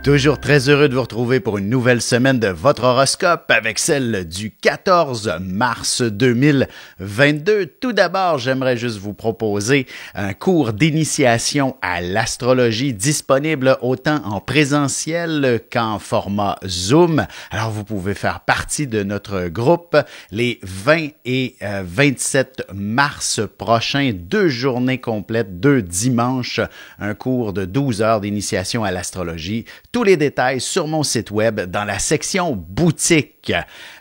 Toujours très heureux de vous retrouver pour une nouvelle semaine de votre horoscope avec celle du 14 mars 2022. Tout d'abord, j'aimerais juste vous proposer un cours d'initiation à l'astrologie disponible autant en présentiel qu'en format Zoom. Alors, vous pouvez faire partie de notre groupe les 20 et 27 mars prochains, 2 journées complètes, 2 dimanches, un cours de 12 heures d'initiation à l'astrologie. Tous les détails sur mon site web dans la section boutique.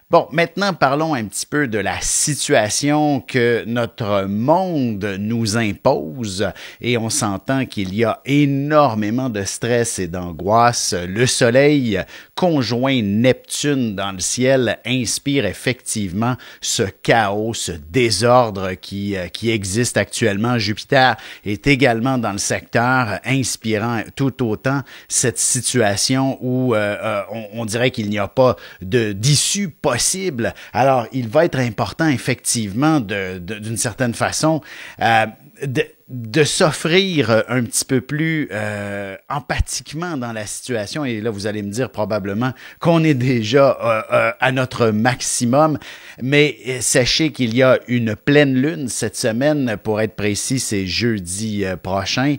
Bon, maintenant parlons un petit peu de la situation que notre monde nous impose et on s'entend qu'il y a énormément de stress et d'angoisse. Le soleil conjoint Neptune dans le ciel inspire effectivement ce chaos, ce désordre qui existe actuellement. Jupiter est également dans le secteur, inspirant tout autant cette situation où on dirait qu'il n'y a pas d'issue possible. Alors, il va être important, effectivement, d'une certaine façon, de s'offrir un petit peu plus empathiquement dans la situation. Et là, vous allez me dire probablement qu'on est déjà à notre maximum. Mais sachez qu'il y a une pleine lune cette semaine. Pour être précis, c'est jeudi prochain.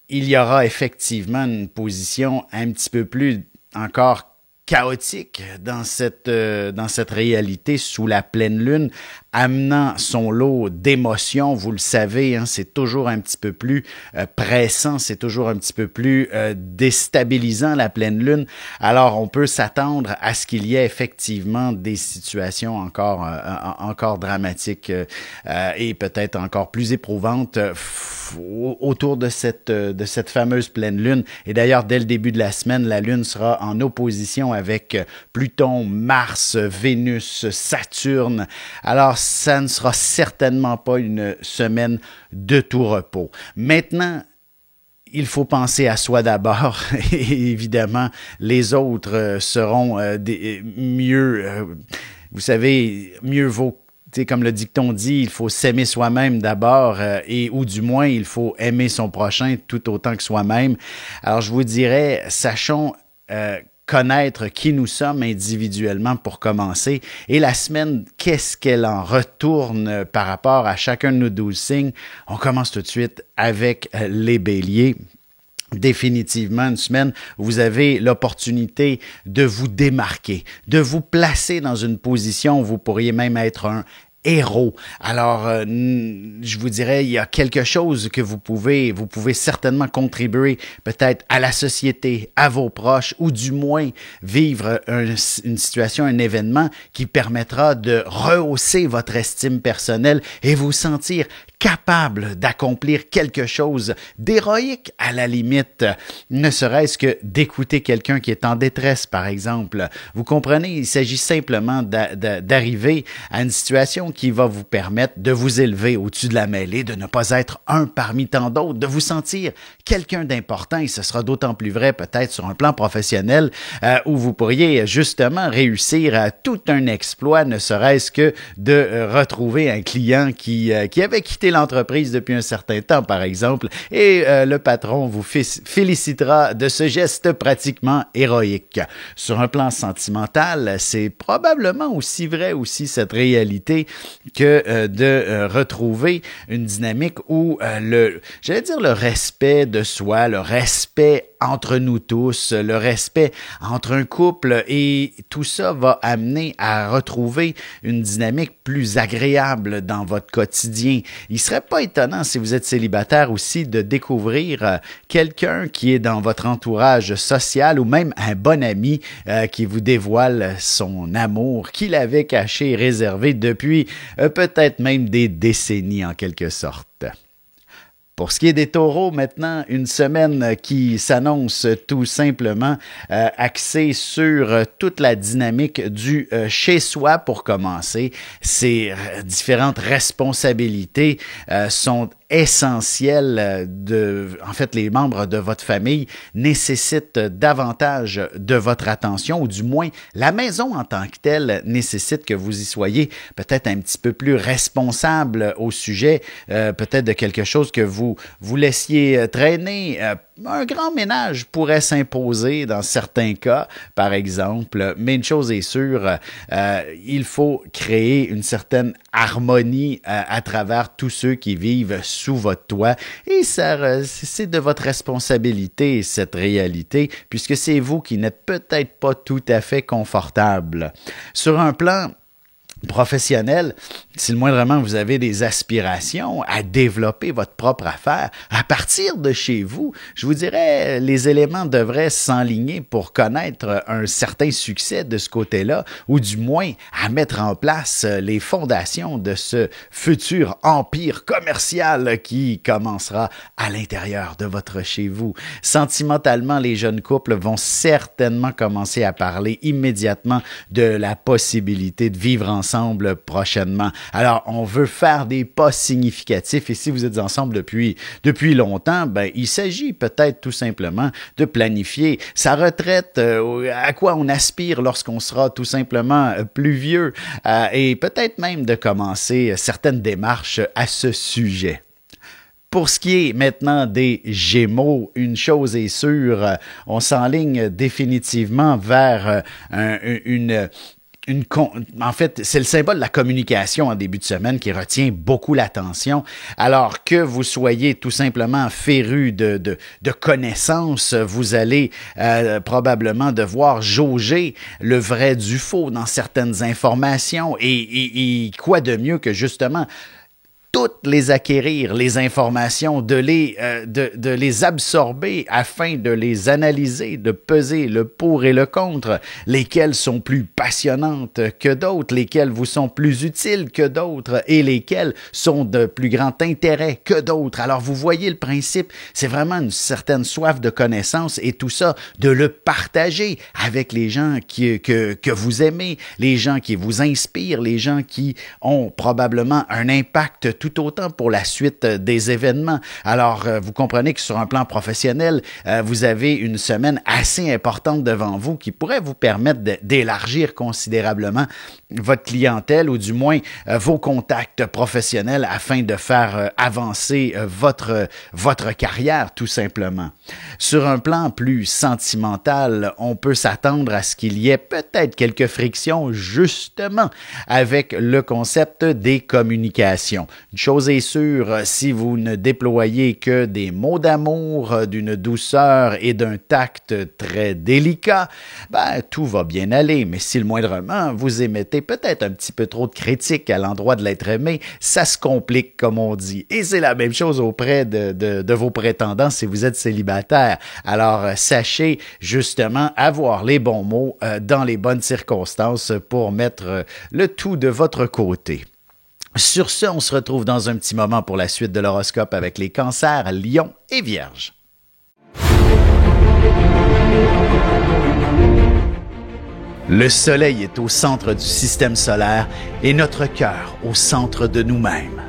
Il y aura effectivement une position un petit peu plus encore chaotique dans cette réalité sous la pleine lune, amenant son lot d'émotions. Vous le savez, hein, c'est toujours un petit peu plus pressant, c'est toujours un petit peu plus déstabilisant la pleine lune. Alors, on peut s'attendre à ce qu'il y ait effectivement des situations encore dramatiques et peut-être encore plus éprouvantes autour de cette fameuse pleine lune. Et d'ailleurs, dès le début de la semaine, la lune sera en opposition avec Pluton, Mars, Vénus, Saturne. Alors, ça ne sera certainement pas une semaine de tout repos. Maintenant, il faut penser à soi d'abord et évidemment, les autres seront mieux. Vous savez, mieux vaut. Comme le dicton dit, il faut s'aimer soi-même d'abord ou du moins, il faut aimer son prochain tout autant que soi-même. Alors, je vous dirais, sachons connaître qui nous sommes individuellement pour commencer. Et la semaine, qu'est-ce qu'elle en retourne par rapport à chacun de nos 12 signes? On commence tout de suite avec les béliers. Définitivement une semaine où vous avez l'opportunité de vous démarquer, de vous placer dans une position où vous pourriez même être un héros. Alors, je vous dirais, il y a quelque chose que vous pouvez certainement contribuer peut-être à la société, à vos proches, ou du moins vivre une situation, un événement qui permettra de rehausser votre estime personnelle et vous sentir capable d'accomplir quelque chose d'héroïque à la limite, ne serait-ce que d'écouter quelqu'un qui est en détresse, par exemple. Vous comprenez, il s'agit simplement d'arriver à une situation qui va vous permettre de vous élever au-dessus de la mêlée, de ne pas être un parmi tant d'autres, de vous sentir quelqu'un d'important, et ce sera d'autant plus vrai peut-être sur un plan professionnel où vous pourriez justement réussir à tout un exploit, ne serait-ce que de retrouver un client qui avait quitté l'entreprise depuis un certain temps, par exemple, et le patron vous félicitera de ce geste pratiquement héroïque. Sur un plan sentimental, c'est probablement aussi vrai aussi cette réalité que de retrouver une dynamique où le respect de soi, le respect entre nous tous, le respect entre un couple et tout ça va amener à retrouver une dynamique plus agréable dans votre quotidien. Il serait pas étonnant si vous êtes célibataire aussi de découvrir quelqu'un qui est dans votre entourage social ou même un bon ami qui vous dévoile son amour qu'il avait caché et réservé depuis peut-être même des décennies en quelque sorte. Pour ce qui est des taureaux, maintenant, une semaine qui s'annonce tout simplement axée sur toute la dynamique du chez-soi pour commencer. Ces différentes responsabilités sont essentielles les membres de votre famille nécessitent davantage de votre attention, ou du moins la maison en tant que telle nécessite que vous y soyez peut-être un petit peu plus responsable au sujet peut-être de quelque chose que vous laissiez traîner un grand ménage pourrait s'imposer dans certains cas, par exemple, mais une chose est sûre, il faut créer une certaine harmonie à travers tous ceux qui vivent sous votre toit et c'est de votre responsabilité cette réalité puisque c'est vous qui n'êtes peut-être pas tout à fait confortable. Sur un plan professionnel, si le moindrement vous avez des aspirations à développer votre propre affaire, à partir de chez vous, je vous dirais, les éléments devraient s'enligner pour connaître un certain succès de ce côté-là, ou du moins à mettre en place les fondations de ce futur empire commercial qui commencera à l'intérieur de votre chez vous. Sentimentalement, les jeunes couples vont certainement commencer à parler immédiatement de la possibilité de vivre ensemble prochainement. Alors, on veut faire des pas significatifs et si vous êtes ensemble depuis longtemps, ben, il s'agit peut-être tout simplement de planifier sa retraite, à quoi on aspire lorsqu'on sera tout simplement plus vieux et peut-être même de commencer certaines démarches à ce sujet. Pour ce qui est maintenant des Gémeaux, une chose est sûre, on s'enligne définitivement vers en fait, c'est le symbole de la communication en début de semaine qui retient beaucoup l'attention. Alors que vous soyez tout simplement féru de connaissances, vous allez probablement devoir jauger le vrai du faux dans certaines informations. Et quoi de mieux que justement toutes les acquérir, les informations, de les absorber afin de les analyser, de peser le pour et le contre, lesquelles sont plus passionnantes que d'autres, lesquelles vous sont plus utiles que d'autres et lesquelles sont de plus grand intérêt que d'autres. Alors vous voyez le principe, c'est vraiment une certaine soif de connaissance et tout ça, de le partager avec les gens que vous aimez, les gens qui vous inspirent, les gens qui ont probablement un impact tout autant pour la suite des événements. Alors, vous comprenez que sur un plan professionnel, vous avez une semaine assez importante devant vous qui pourrait vous permettre d'élargir considérablement votre clientèle ou du moins vos contacts professionnels afin de faire avancer votre carrière tout simplement. Sur un plan plus sentimental, on peut s'attendre à ce qu'il y ait peut-être quelques frictions justement avec le concept des communications. Une chose est sûre, si vous ne déployez que des mots d'amour, d'une douceur et d'un tact très délicat, ben, tout va bien aller. Mais si le moindrement vous émettez peut-être un petit peu trop de critiques à l'endroit de l'être aimé, ça se complique comme on dit. Et c'est la même chose auprès de vos prétendants si vous êtes célibataire. Alors, sachez justement avoir les bons mots dans les bonnes circonstances pour mettre le tout de votre côté. Sur ce, on se retrouve dans un petit moment pour la suite de l'horoscope avec les cancers, lions et vierges. Le soleil est au centre du système solaire et notre cœur au centre de nous-mêmes.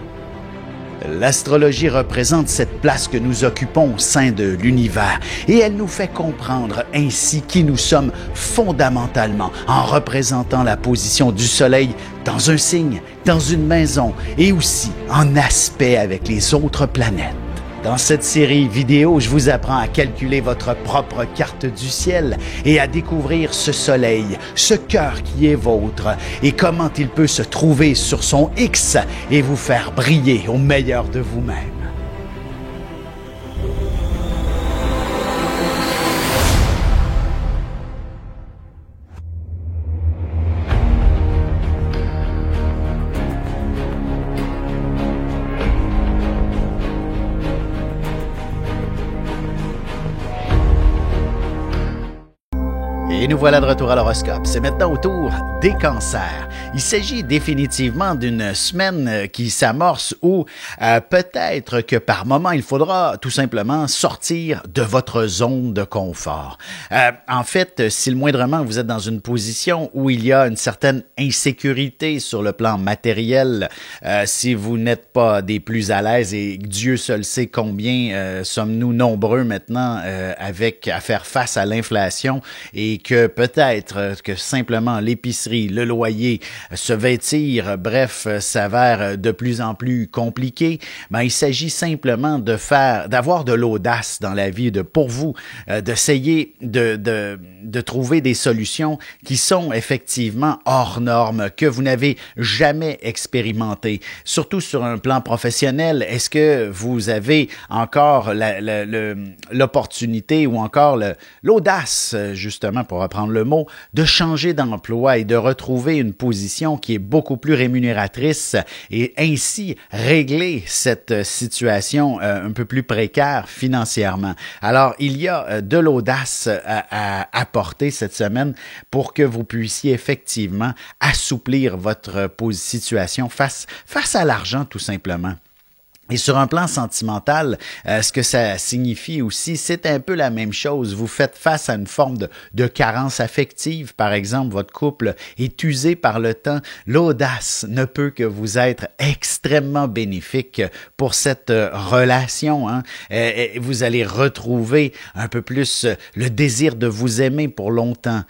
L'astrologie représente cette place que nous occupons au sein de l'univers et elle nous fait comprendre ainsi qui nous sommes fondamentalement en représentant la position du soleil dans un signe, dans une maison et aussi en aspect avec les autres planètes. Dans cette série vidéo, je vous apprends à calculer votre propre carte du ciel et à découvrir ce soleil, ce cœur qui est vôtre et comment il peut se trouver sur son X et vous faire briller au meilleur de vous-même. Et nous voilà de retour à l'horoscope. C'est maintenant au tour des cancers. Il s'agit définitivement d'une semaine qui s'amorce où peut-être que par moment, il faudra tout simplement sortir de votre zone de confort. En fait, si le moindrement vous êtes dans une position où il y a une certaine insécurité sur le plan matériel, si vous n'êtes pas des plus à l'aise et Dieu seul sait combien sommes-nous nombreux maintenant à faire face à l'inflation et que peut-être que simplement l'épicerie, le loyer, se vêtir, bref, s'avère de plus en plus compliqué, ben il s'agit simplement d'avoir de l'audace dans la vie, pour vous, d'essayer de trouver des solutions qui sont effectivement hors normes, que vous n'avez jamais expérimentées. Surtout sur un plan professionnel, est-ce que vous avez encore l'opportunité ou encore l'audace, justement, pour reprendre le mot, de changer d'emploi et de retrouver une position qui est beaucoup plus rémunératrice et ainsi régler cette situation un peu plus précaire financièrement. Alors, il y a de l'audace à apporter cette semaine pour que vous puissiez effectivement assouplir votre situation face à l'argent, tout simplement. Et sur un plan sentimental, ce que ça signifie aussi, c'est un peu la même chose. Vous faites face à une forme de carence affective. Par exemple, votre couple est usé par le temps. L'audace ne peut que vous être extrêmement bénéfique pour cette relation. Hein. Vous allez retrouver un peu plus le désir de vous aimer pour longtemps.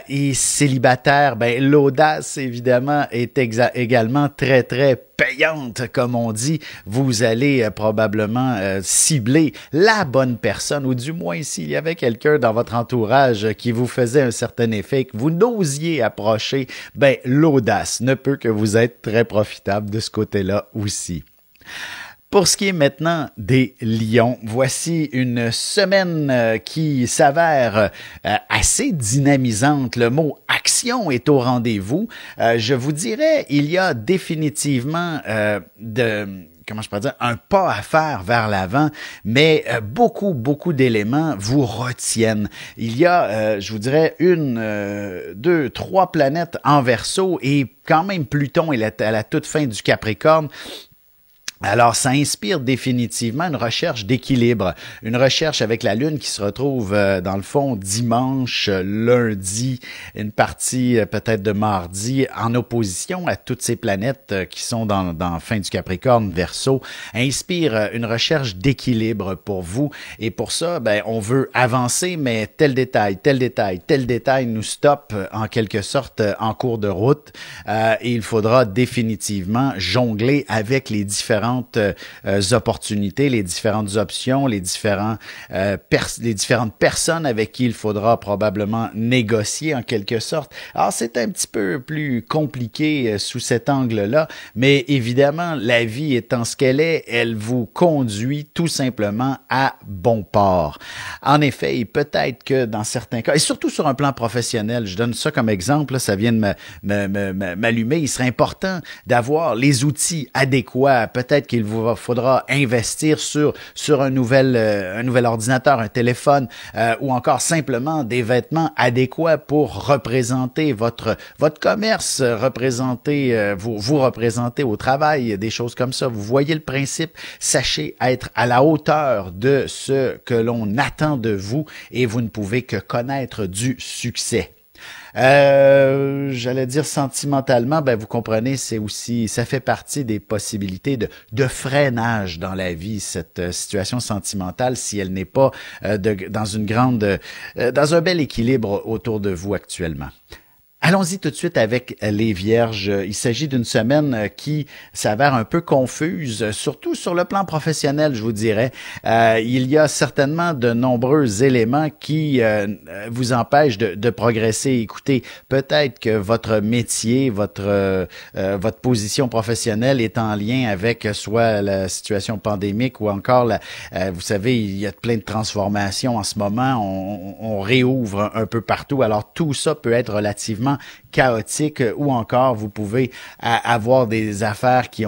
Et célibataire, ben l'audace, évidemment, est également très, très payante, comme on dit. Vous allez probablement cibler la bonne personne, ou du moins s'il y avait quelqu'un dans votre entourage qui vous faisait un certain effet, que vous n'osiez approcher, ben l'audace ne peut que vous être très profitable de ce côté-là aussi. Pour ce qui est maintenant des lions, voici une semaine qui s'avère assez dynamisante. Le mot action est au rendez-vous. Je vous dirais, il y a définitivement comment je pourrais dire, un pas à faire vers l'avant, mais beaucoup d'éléments vous retiennent. Il y a, je vous dirais, 1, 2, 3 planètes en Verseau et quand même Pluton est à la toute fin du Capricorne. Alors, ça inspire définitivement une recherche d'équilibre, une recherche avec la Lune qui se retrouve, dans le fond, dimanche, lundi, une partie peut-être de mardi, en opposition à toutes ces planètes qui sont dans la fin du Capricorne, Verseau, inspire une recherche d'équilibre pour vous. Et pour ça, ben, on veut avancer, mais tel détail nous stoppe en quelque sorte en cours de route. Et il faudra définitivement jongler avec les différentes opportunités, les différentes options, les différentes personnes avec qui il faudra probablement négocier en quelque sorte. Alors, c'est un petit peu plus compliqué sous cet angle-là, mais évidemment, la vie étant ce qu'elle est, elle vous conduit tout simplement à bon port. En effet, et peut-être que dans certains cas, et surtout sur un plan professionnel, je donne ça comme exemple, là, ça vient de m'allumer, il serait important d'avoir les outils adéquats, peut-être qu'il vous faudra investir sur un nouvel ordinateur, un téléphone, ou encore simplement des vêtements adéquats pour représenter votre commerce, vous représenter au travail, des choses comme ça. Vous voyez le principe. Sachez être à la hauteur de ce que l'on attend de vous et vous ne pouvez que connaître du succès. J'allais dire sentimentalement, ben vous comprenez, ça fait partie des possibilités de freinage dans la vie, cette situation sentimentale, si elle n'est pas dans un bel équilibre autour de vous actuellement. Allons-y tout de suite avec les Vierges. Il s'agit d'une semaine qui s'avère un peu confuse, surtout sur le plan professionnel, je vous dirais. Il y a certainement de nombreux éléments qui vous empêchent de progresser. Écoutez, peut-être que votre métier, votre position professionnelle est en lien avec soit la situation pandémique ou encore, vous savez, il y a plein de transformations en ce moment. On réouvre un peu partout. Alors, tout ça peut être relativement chaotique ou encore vous pouvez avoir des affaires qui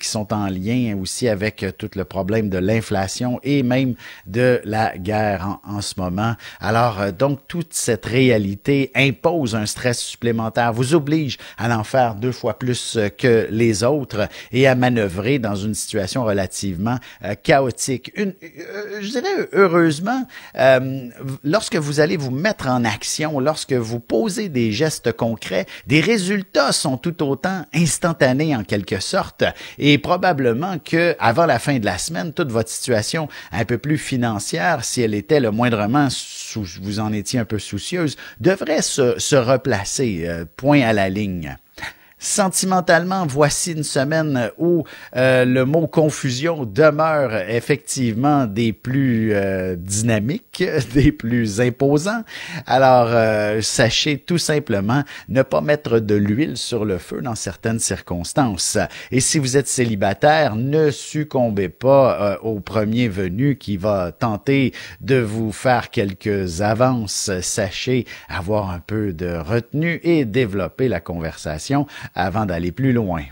sont en lien aussi avec tout le problème de l'inflation et même de la guerre en ce moment. Alors donc toute cette réalité impose un stress supplémentaire, vous oblige à en faire 2 fois plus que les autres et à manœuvrer dans une situation relativement chaotique. Je dirais heureusement, lorsque vous allez vous mettre en action, lorsque vous posez des gestes gestes concrets. Des résultats sont tout autant instantanés en quelque sorte et probablement que avant la fin de la semaine, toute votre situation un peu plus financière, si elle était le moindrement vous en étiez un peu soucieuse, devrait se replacer, point à la ligne. Sentimentalement, voici une semaine où le mot confusion demeure effectivement des plus dynamiques, des plus imposants. Alors, sachez tout simplement ne pas mettre de l'huile sur le feu dans certaines circonstances. Et si vous êtes célibataire, ne succombez pas au premier venu qui va tenter de vous faire quelques avances. Sachez avoir un peu de retenue et développer la conversation avant d'aller plus loin.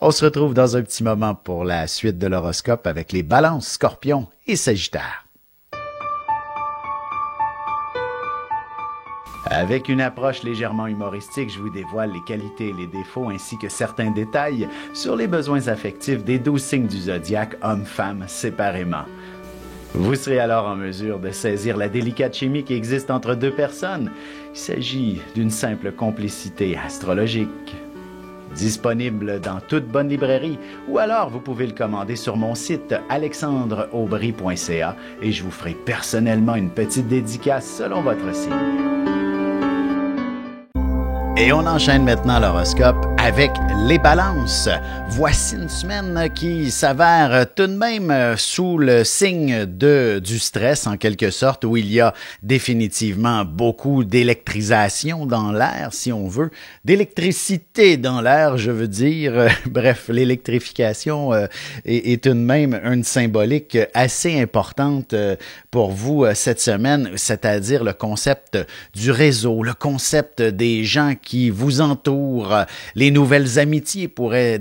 On se retrouve dans un petit moment pour la suite de l'horoscope avec les balances, scorpions et sagittaires. Avec une approche légèrement humoristique, je vous dévoile les qualités et les défauts ainsi que certains détails sur les besoins affectifs des 12 signes du zodiaque, hommes-femmes séparément. Vous serez alors en mesure de saisir la délicate chimie qui existe entre deux personnes. Il s'agit d'une simple complicité astrologique. Disponible dans toute bonne librairie ou alors vous pouvez le commander sur mon site alexandreaubry.ca et je vous ferai personnellement une petite dédicace selon votre signe. Et on enchaîne maintenant l'horoscope avec les balances. Voici une semaine qui s'avère tout de même sous le signe du stress en quelque sorte, où il y a définitivement beaucoup d'électrisation dans l'air, si on veut. D'électricité dans l'air, je veux dire. Bref, l'électrification est tout de même une symbolique assez importante pour vous cette semaine, c'est-à-dire le concept du réseau, le concept des gens qui vous entourent, des nouvelles amitiés pourraient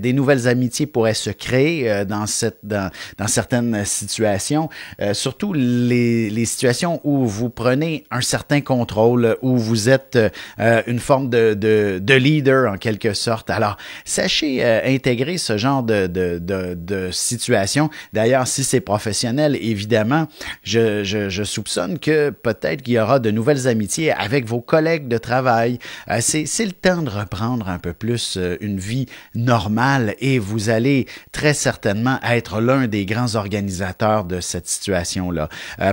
se créer dans certaines situations, surtout les situations où vous prenez un certain contrôle, où vous êtes une forme de leader en quelque sorte. Alors, sachez intégrer ce genre de situation. D'ailleurs, si c'est professionnel, évidemment, je soupçonne que peut-être qu'il y aura de nouvelles amitiés avec vos collègues de travail. C'est le temps de reprendre un peu plus une vie normale et vous allez très certainement être l'un des grands organisateurs de cette situation-là.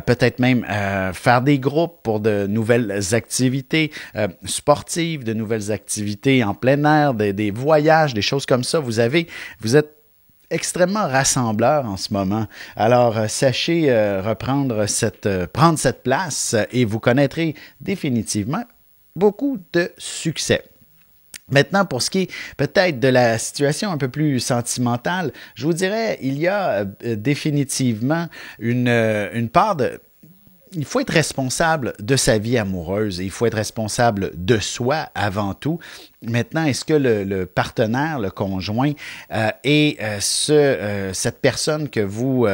Peut-être même faire des groupes pour de nouvelles activités sportives, de nouvelles activités en plein air, des voyages, des choses comme ça. Vous êtes extrêmement rassembleur en ce moment. Alors, sachez prendre cette place et vous connaîtrez définitivement beaucoup de succès. Maintenant, pour ce qui est peut-être de la situation un peu plus sentimentale, je vous dirais, il y a définitivement une part de... Il faut être responsable de sa vie amoureuse et il faut être responsable de soi avant tout. Maintenant, est-ce que le partenaire, le conjoint, et cette personne que vous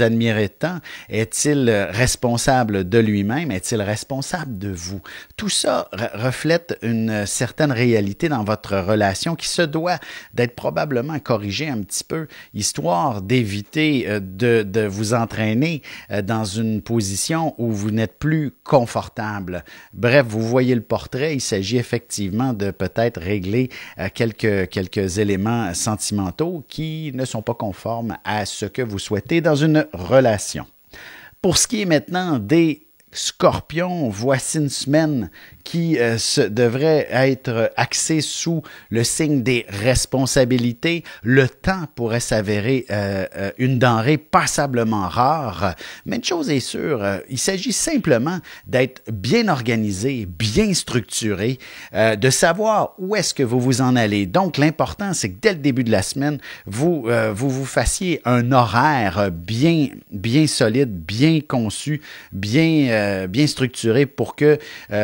admirez tant, est-il responsable de lui-même? Est-il responsable de vous? Tout ça reflète une certaine réalité dans votre relation qui se doit d'être probablement corrigée un petit peu, histoire d'éviter de vous entraîner dans une position où vous n'êtes plus confortable. Bref, vous voyez le portrait, il s'agit effectivement de peut-être régler quelques éléments sentimentaux qui ne sont pas conformes à ce que vous souhaitez dans une relation. Pour ce qui est maintenant des Scorpions, voici une semaine qui devrait être axée sous le signe des responsabilités. Le temps pourrait s'avérer une denrée passablement rare, mais une chose est sûre, il s'agit simplement d'être bien organisé, bien structuré, de savoir où est-ce que vous en allez. Donc, l'important, c'est que dès le début de la semaine, vous fassiez un horaire bien solide, bien conçu, bien structuré pour que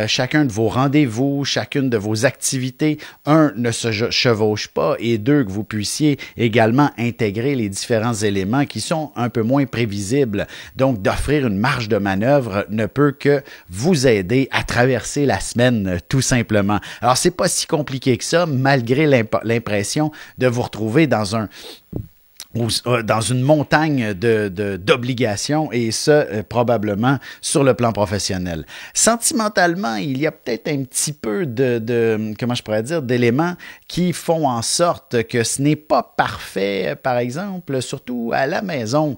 chacun de vos rendez-vous, chacune de vos activités, ne se chevauche pas et deux, que vous puissiez également intégrer les différents éléments qui sont un peu moins prévisibles. Donc, d'offrir une marge de manœuvre ne peut que vous aider à traverser la semaine, tout simplement. Alors, c'est pas si compliqué que ça, malgré l'impression de vous retrouver dans dans une montagne d'obligations, et ce, probablement sur le plan professionnel. Sentimentalement, il y a peut-être un petit peu comment je pourrais dire, d'éléments qui font en sorte que ce n'est pas parfait, par exemple, surtout à la maison,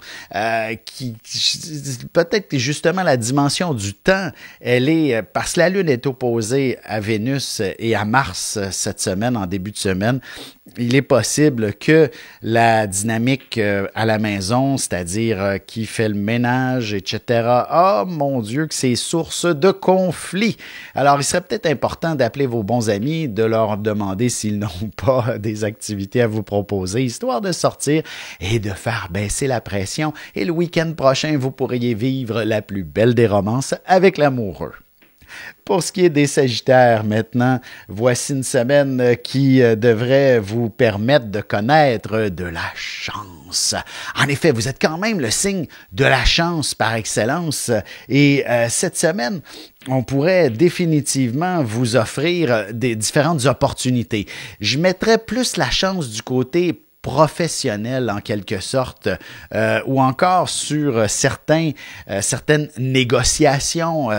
peut-être justement la dimension du temps, elle est, parce que la Lune est opposée à Vénus et à Mars cette semaine, en début de semaine, il est possible que la dynamique à la maison, c'est-à-dire qui fait le ménage, etc., oh mon Dieu, que c'est source de conflits. Alors, il serait peut-être important d'appeler vos bons amis, de leur demander s'ils n'ont pas des activités à vous proposer, histoire de sortir et de faire baisser la pression. Et le week-end prochain, vous pourriez vivre la plus belle des romances avec l'amoureux. Pour ce qui est des Sagittaires, maintenant, voici une semaine qui devrait vous permettre de connaître de la chance. En effet, vous êtes quand même le signe de la chance par excellence, et cette semaine, on pourrait définitivement vous offrir des différentes opportunités. Je mettrais plus la chance du côté professionnel en quelque sorte, ou encore sur certaines négociations,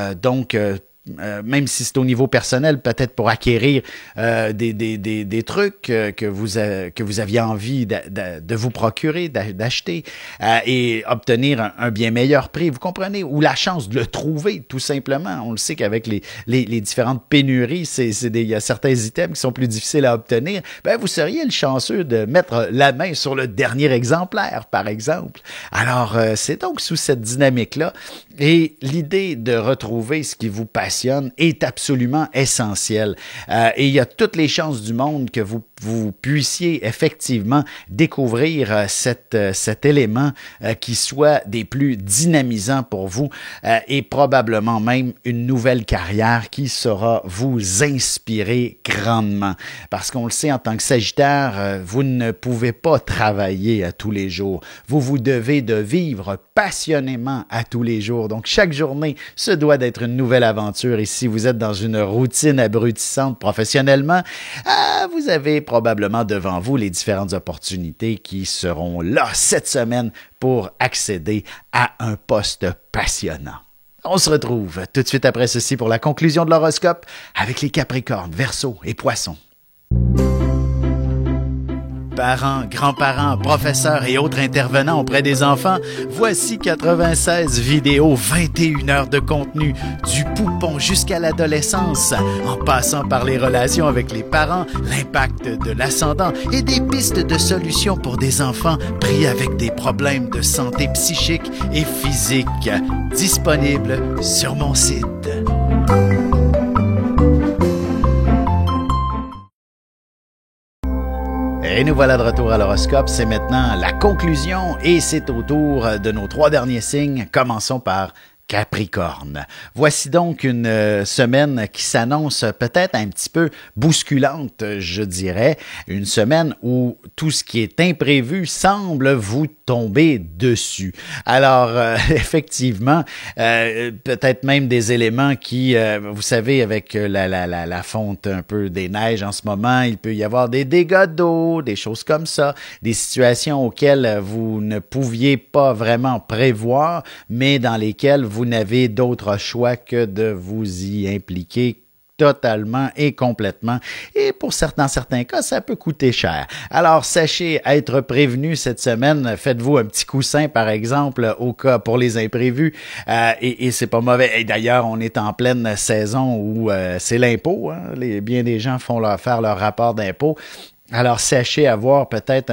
même si c'est au niveau personnel, peut-être pour acquérir des trucs que vous aviez envie de vous procurer, d'acheter, et obtenir un bien meilleur prix, vous comprenez, ou la chance de le trouver, tout simplement. On le sait qu'avec les différentes pénuries, il y a certains items qui sont plus difficiles à obtenir. Ben, vous seriez le chanceux de mettre la main sur le dernier exemplaire, par exemple. Alors, c'est donc sous cette dynamique-là, et l'idée de retrouver ce qui vous passionne est absolument essentielle. Et il y a toutes les chances du monde que vous puissiez effectivement découvrir cet élément qui soit des plus dynamisants pour vous, et probablement même une nouvelle carrière qui saura vous inspirer grandement. Parce qu'on le sait, en tant que Sagittaire, vous ne pouvez pas travailler à tous les jours. Vous devez de vivre passionnément à tous les jours. Donc, chaque journée, ce doit d'être une nouvelle aventure. Et si vous êtes dans une routine abrutissante professionnellement, vous avez probablement devant vous les différentes opportunités qui seront là cette semaine pour accéder à un poste passionnant. On se retrouve tout de suite après ceci pour la conclusion de l'horoscope avec les Capricornes, Verseaux et Poissons. Parents, grands-parents, professeurs et autres intervenants auprès des enfants, voici 96 vidéos, 21 heures de contenu, du poupon jusqu'à l'adolescence, en passant par les relations avec les parents, l'impact de l'ascendant et des pistes de solutions pour des enfants pris avec des problèmes de santé psychique et physique. Disponible sur mon site. Et nous voilà de retour à l'horoscope. C'est maintenant la conclusion et c'est au tour de nos 3 derniers signes. Commençons par Capricorne. Voici donc une semaine qui s'annonce peut-être un petit peu bousculante, je dirais. Une semaine où tout ce qui est imprévu semble vous tomber dessus. Alors, effectivement, peut-être même des éléments qui, vous savez, avec la fonte un peu des neiges en ce moment, il peut y avoir des dégâts d'eau, des choses comme ça, des situations auxquelles vous ne pouviez pas vraiment prévoir, mais dans lesquelles vous n'avez d'autre choix que de vous y impliquer totalement et complètement. Et pour certains cas, ça peut coûter cher. Alors, sachez être prévenu cette semaine. Faites-vous un petit coussin, par exemple, au cas pour les imprévus. Et c'est pas mauvais. Et d'ailleurs, on est en pleine saison où c'est l'impôt. Hein? Bien des gens faire leur rapport d'impôt. Alors, sachez avoir peut-être,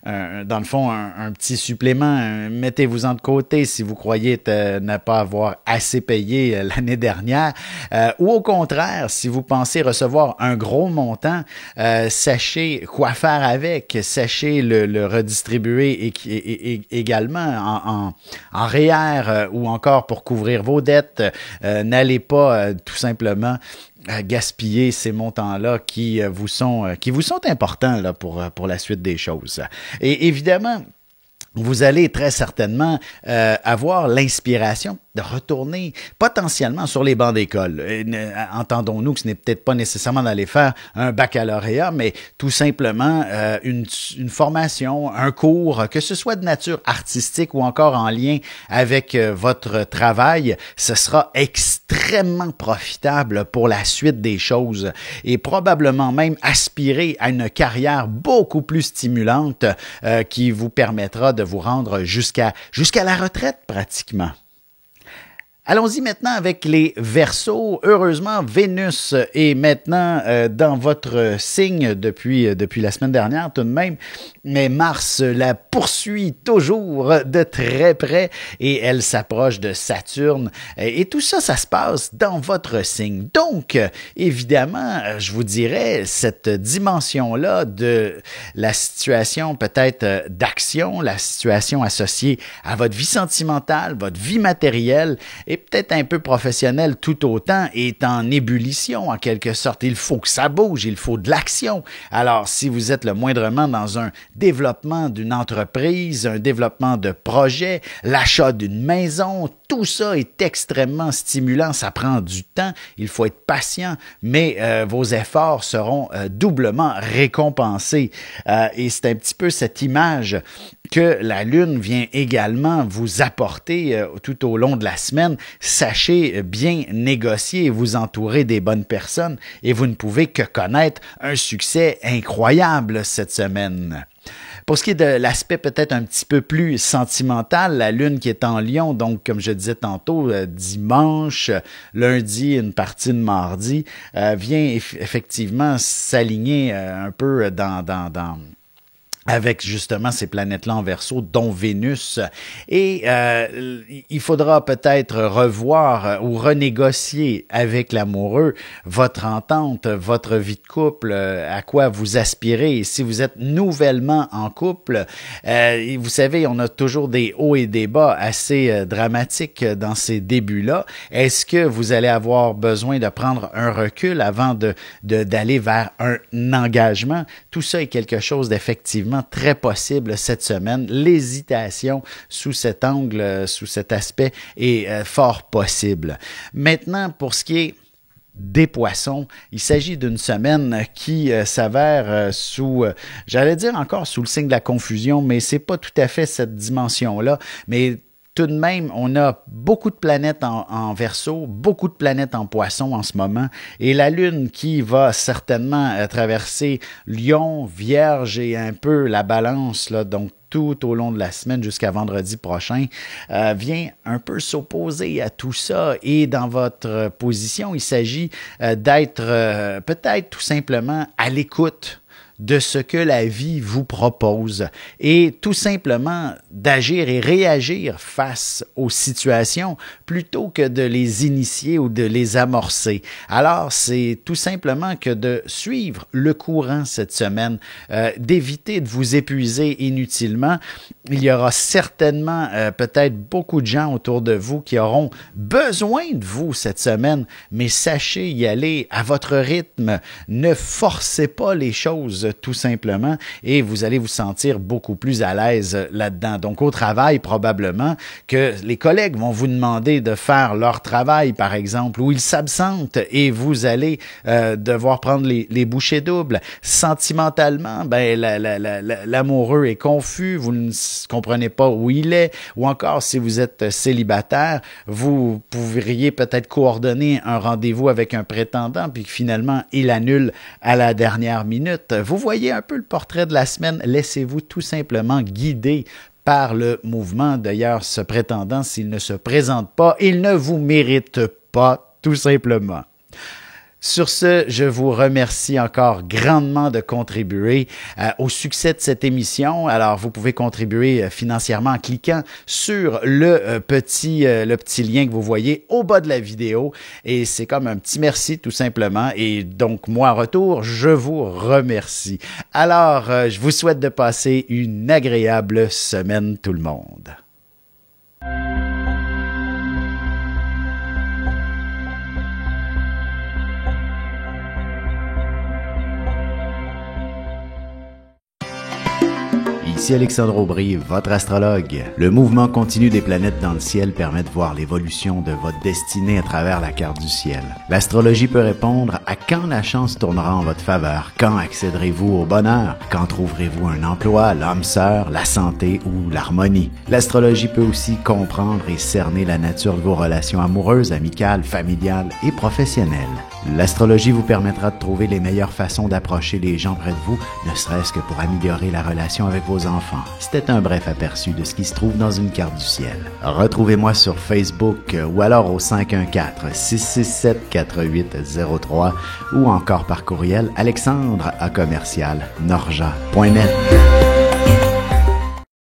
dans le fond, un petit supplément. Mettez-vous-en de côté si vous croyez ne pas avoir assez payé l'année dernière. Ou au contraire, si vous pensez recevoir un gros montant, sachez quoi faire avec. Sachez le redistribuer également en REER ou encore pour couvrir vos dettes. N'allez pas tout simplement gaspiller ces montants-là qui vous sont importants là, pour la suite des choses. Et évidemment, vous allez très certainement avoir l'inspiration de retourner potentiellement sur les bancs d'école. Entendons-nous que ce n'est peut-être pas nécessairement d'aller faire un baccalauréat, mais tout simplement une formation, un cours, que ce soit de nature artistique ou encore en lien avec votre travail, ce sera extrêmement profitable pour la suite des choses et probablement même aspirer à une carrière beaucoup plus stimulante qui vous permettra de vous rendre jusqu'à la retraite pratiquement. Allons-y maintenant avec les Verseaux. Heureusement, Vénus est maintenant dans votre signe depuis la semaine dernière tout de même, mais Mars la poursuit toujours de très près et elle s'approche de Saturne. Et tout ça, ça se passe dans votre signe. Donc, évidemment, je vous dirais, cette dimension-là de la situation peut-être d'action, la situation associée à votre vie sentimentale, votre vie matérielle, et peut-être un peu professionnel tout autant, est en ébullition en quelque sorte. Il faut que ça bouge, il faut de l'action. Alors, si vous êtes le moindrement dans un développement d'une entreprise, un développement de projet, l'achat d'une maison, tout ça est extrêmement stimulant. Ça prend du temps, il faut être patient, mais vos efforts seront doublement récompensés. Et c'est un petit peu cette image que la Lune vient également vous apporter tout au long de la semaine. Sachez bien négocier et vous entourer des bonnes personnes et vous ne pouvez que connaître un succès incroyable cette semaine. Pour ce qui est de l'aspect peut-être un petit peu plus sentimental, la Lune qui est en Lion, donc comme je disais tantôt, dimanche, lundi, une partie de mardi, vient effectivement s'aligner un peu dans avec justement ces planètes-là en Verseau, dont Vénus. Et il faudra peut-être revoir ou renégocier avec l'amoureux votre entente, votre vie de couple, à quoi vous aspirez. Et si vous êtes nouvellement en couple, vous savez, on a toujours des hauts et des bas assez dramatiques dans ces débuts-là. Est-ce que vous allez avoir besoin de prendre un recul avant d'aller vers un engagement? Tout ça est quelque chose d'effectivement très possible cette semaine. L'hésitation sous cet angle, sous cet aspect est fort possible. Maintenant, pour ce qui est des Poissons, il s'agit d'une semaine qui s'avère j'allais dire encore sous le signe de la confusion, mais c'est pas tout à fait cette dimension-là, mais tout de même, on a beaucoup de planètes en Verseau, beaucoup de planètes en Poisson en ce moment, et la Lune qui va certainement traverser Lion, Vierge et un peu la Balance, là, donc tout au long de la semaine jusqu'à vendredi prochain, vient un peu s'opposer à tout ça. Et dans votre position, il s'agit d'être peut-être tout simplement à l'écoute de ce que la vie vous propose et tout simplement d'agir et réagir face aux situations plutôt que de les initier ou de les amorcer. Alors, c'est tout simplement que de suivre le courant cette semaine, d'éviter de vous épuiser inutilement. Il y aura certainement peut-être beaucoup de gens autour de vous qui auront besoin de vous cette semaine, mais sachez y aller à votre rythme. Ne forcez pas les choses tout simplement et vous allez vous sentir beaucoup plus à l'aise là-dedans. Donc au travail, probablement que les collègues vont vous demander de faire leur travail, par exemple, ou ils s'absentent et vous allez devoir prendre les bouchées doubles. Sentimentalement, ben l'amoureux est confus, vous ne comprenez pas où il est, ou encore si vous êtes célibataire, vous pourriez peut-être coordonner un rendez-vous avec un prétendant puis que finalement il annule à la dernière minute. Vous voyez un peu le portrait de la semaine, laissez-vous tout simplement guider par le mouvement. D'ailleurs, ce prétendant, s'il ne se présente pas, il ne vous mérite pas, tout simplement. Sur ce, je vous remercie encore grandement de contribuer au succès de cette émission. Alors, vous pouvez contribuer financièrement en cliquant sur le petit lien que vous voyez au bas de la vidéo. Et c'est comme un petit merci, tout simplement. Et donc, moi, en retour, je vous remercie. Alors, je vous souhaite de passer une agréable semaine, tout le monde. Ici Alexandre Aubry, votre astrologue. Le mouvement continu des planètes dans le ciel permet de voir l'évolution de votre destinée à travers la carte du ciel. L'astrologie peut répondre à quand la chance tournera en votre faveur, quand accéderez-vous au bonheur, quand trouverez-vous un emploi, l'âme sœur, la santé ou l'harmonie. L'astrologie peut aussi comprendre et cerner la nature de vos relations amoureuses, amicales, familiales et professionnelles. L'astrologie vous permettra de trouver les meilleures façons d'approcher les gens près de vous, ne serait-ce que pour améliorer la relation avec vos enfants. C'était un bref aperçu de ce qui se trouve dans une carte du ciel. Retrouvez-moi sur Facebook ou alors au 514-667-4803 ou encore par courriel alexandre@norja.net.